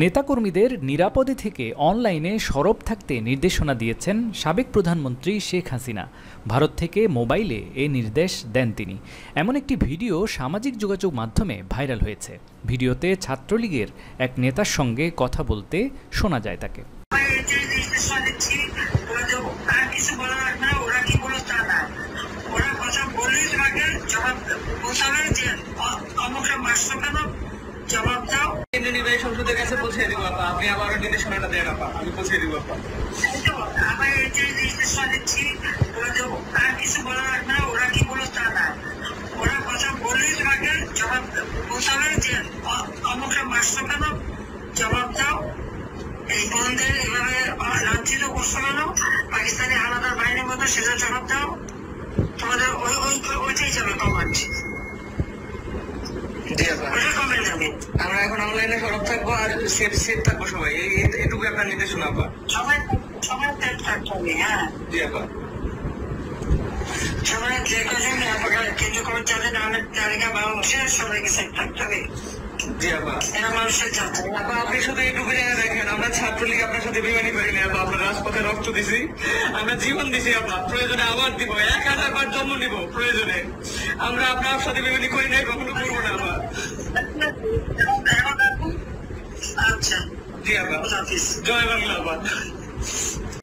নেতাকর্মীদের নিরাপদে থেকে অনলাইনে সরব থাকতে নির্দেশনা দিয়েছেন সাবেক প্রধানমন্ত্রী শেখ হাসিনা। ভারত থেকে মোবাইলে এ নির্দেশ দেন তিনি। এমন একটি ভিডিও সামাজিক যোগাযোগ মাধ্যমে ভাইরাল হয়েছে। ভিডিওতে ছাত্রলীগের এক নেতার সঙ্গে কথা বলতে শোনা যায় তাকে। জবাব দাও। নির্বাহী সংসদের কাছে পৌঁছে দিব আপা, আপনি আবারও নির্দেশনাটা দেন আপা, আমি পৌঁছে দিব আপা। আমার এই যে নির্দেশনা দিচ্ছি আর কিছু বলা লাগবে না, ওরা কি বলো তা না, ওরা কথা বললেই তোমাকে জবাব পৌঁছাবে যে অমুকটা মারছো কেন, জবাব দাও। এই বন্ধের এভাবে লাঞ্ছিত করছো কেন, পাকিস্তানি আলাদা বাহিনীর মতো, সেটা জবাব দাও। তোমাদের ওইটাই যাবে কমান্ড। আমরা এখন অনলাইনে সরব থাকবো আর সেফ থাকবো সবাই, এটুকু আপনার নির্দেশনা আপা। সবাই সেফ থাকতে হবে। হ্যাঁ জি আপা, সবাই যে কজন কেন্দ্র করে চলেন অনেক তালিকা মানুষের সবাইকে সেফ থাকতে হবে। জি আপা, এরা মানুষের যাত্রা আপা। আপনি শুধু এটুকু জায়গায় দেখেন, আমরা ছাত্রলীগ আপনার সাথে বেমানি করিনি আপা, আমরা রাজপথে রক্ত দিছি, আমরা জীবন দিছি আপা, প্রয়োজনে আবার দিব, 1000 বার জন্ম নিব প্রয়োজনে, আমরা আপনার সাথে বেমানি করি নাই, কখনো করবো না আপা। আচ্ছা জি আপা, জয় বাংলা আপা।